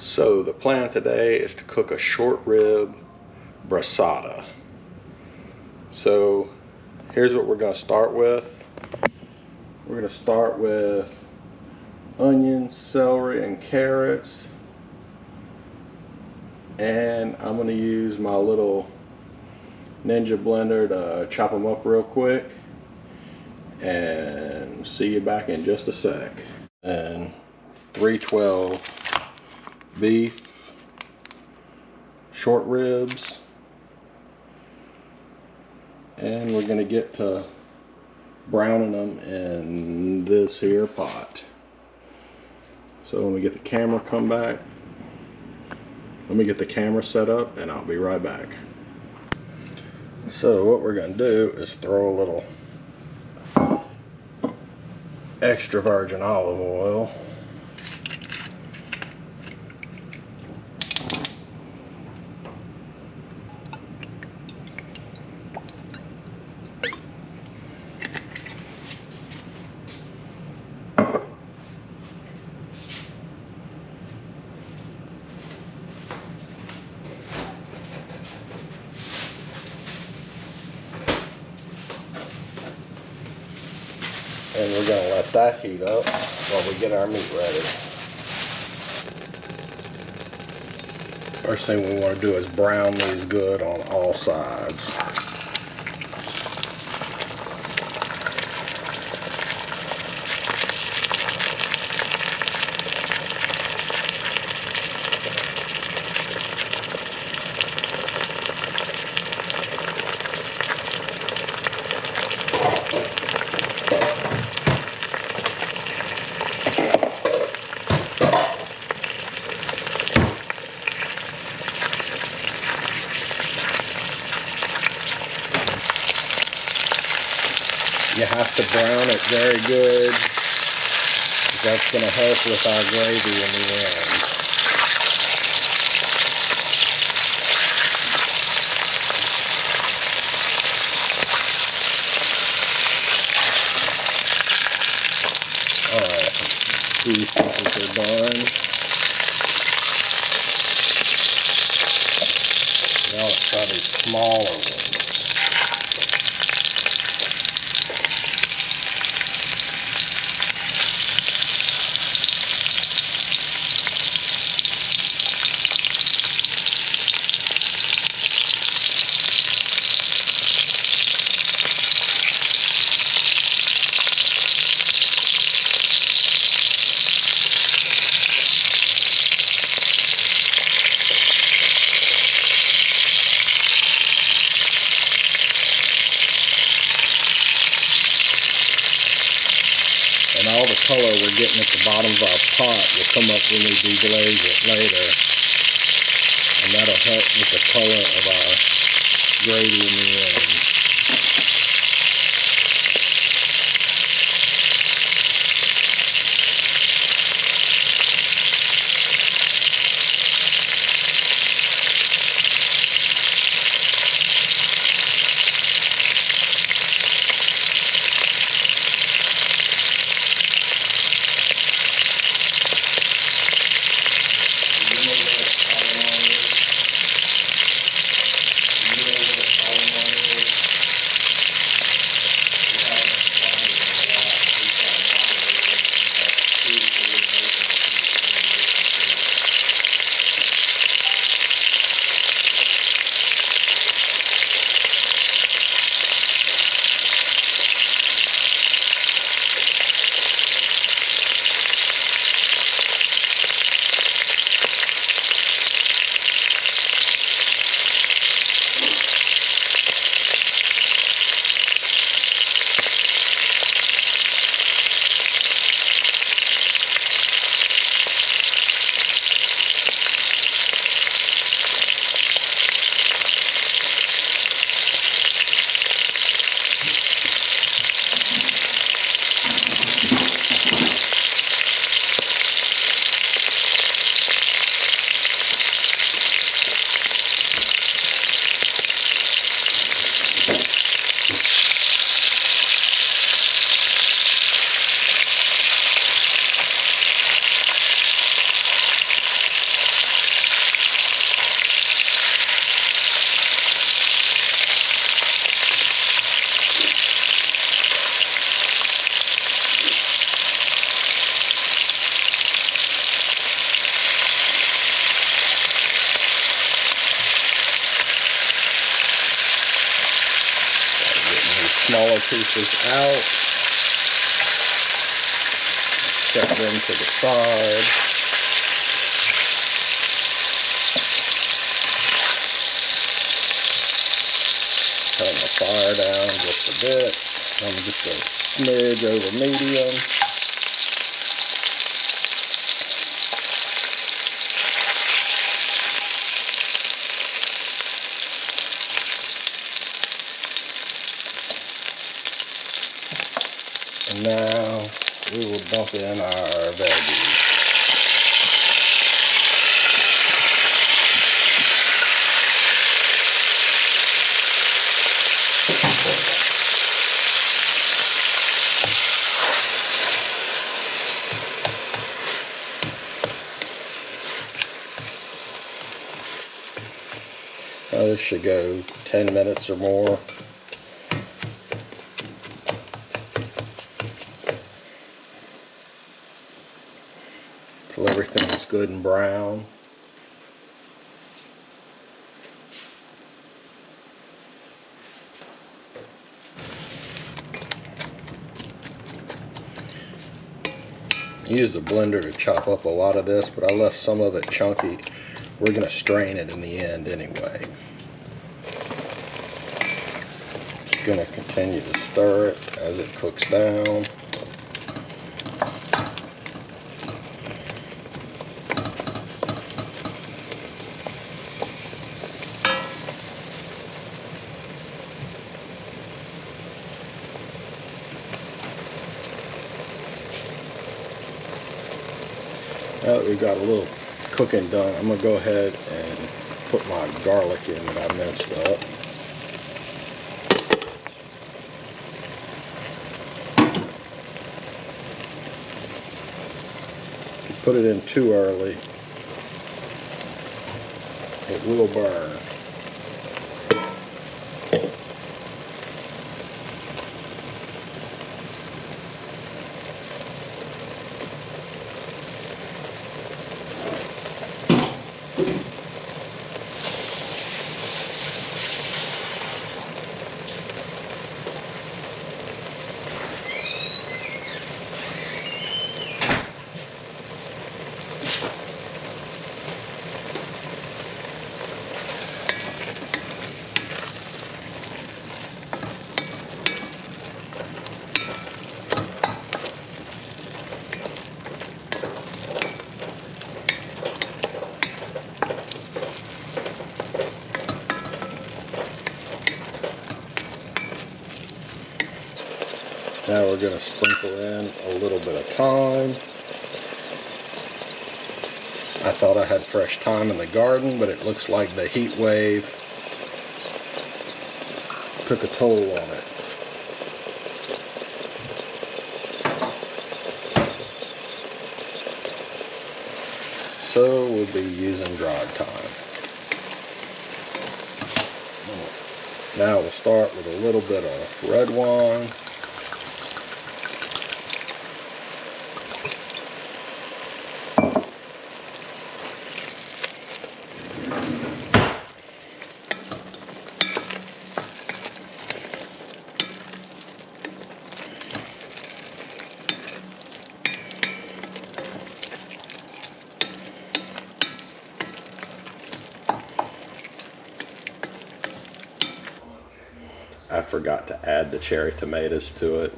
So the plan today is to cook a short rib brasato. So here's what we're going to start with. We're going to start with onions, celery, and carrots. And I'm going to use my little Ninja blender to chop them up real quick. And see you back in just a sec. And 312 beef, short ribs, and we're going to get to browning them in this here pot. So when we get the camera come back, let me get the camera set up and I'll be right back. So what we're going to do is throw a little extra virgin olive oil. And we're going to let that heat up while we get our meat ready. First thing we want to do is brown these good on all sides. You have to brown it very good, because that's going to help with our gravy in the end. Alright, these pieces are done. Now let's try these smaller ones. And all the color we're getting at the bottom of our pot will come up when we deglaze it later. And that'll help with the color of our gravy in the end. pieces out. Set them to the side. Turn the fire down just a bit. I'm just a smidge over medium. And now we will dump in our veggies. This should go 10 minutes or more. Till everything's good and brown. I used a blender to chop up a lot of this, but I left some of it chunky. We're going to strain it in the end anyway. Just going to continue to stir it as it cooks down. Now that we've got a little cooking done, I'm going to go ahead and put my garlic in that I minced up. If you put it in too early, it will burn. Now we're going to sprinkle in a little bit of thyme. I thought I had fresh thyme in the garden, but it looks like the heat wave took a toll on it. So we'll be using dried thyme. Now we'll start with a little bit of red wine. I forgot to add the cherry tomatoes to it.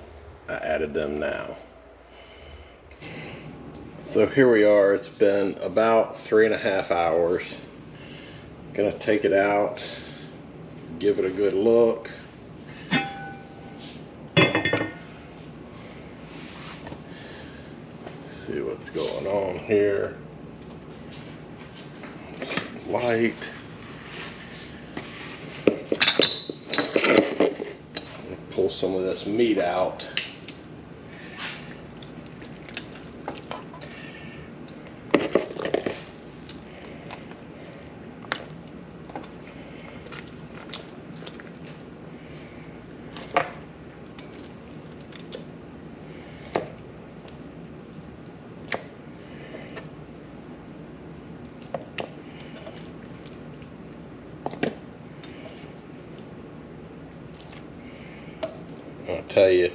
I added them now. So here we are. It's been about 3.5 hours. Gonna take it out, give it a good look. See what's going on here. It's light. Pull some of this meat out. tell you,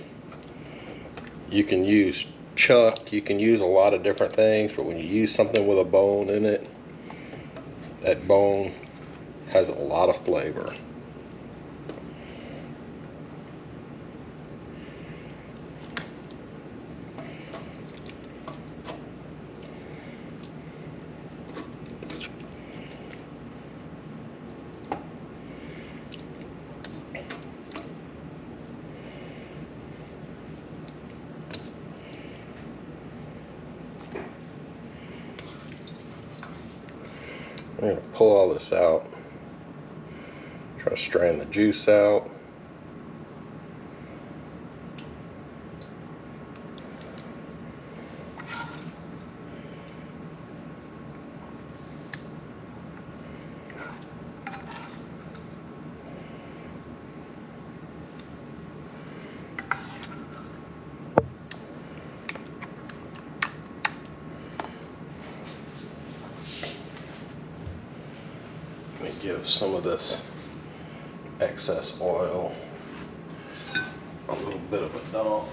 you can use chuck, you can use a lot of different things, but when you use something with a bone in it, that bone has a lot of flavor. I'm going to pull all this out, try to strain the juice out. Let me give some of this excess oil a little bit of a dump.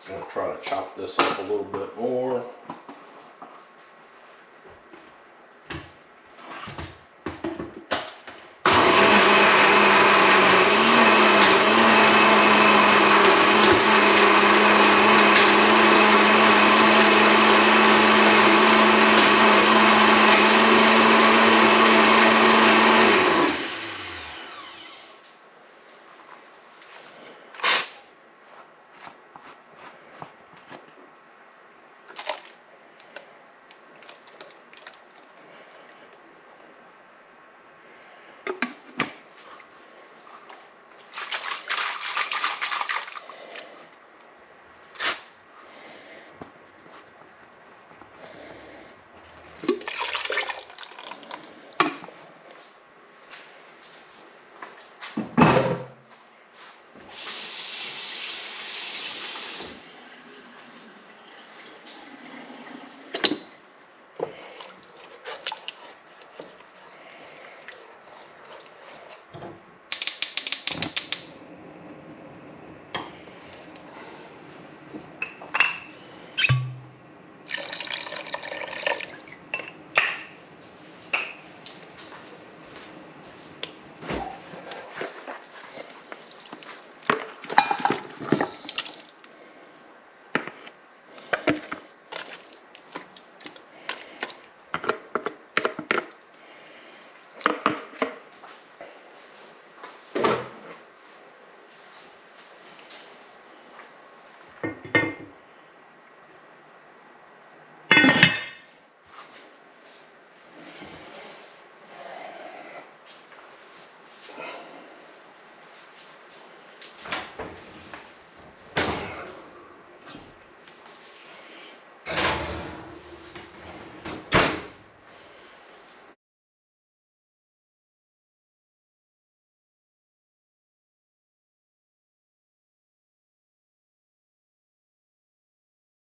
I'm going to try to chop this up a little bit more.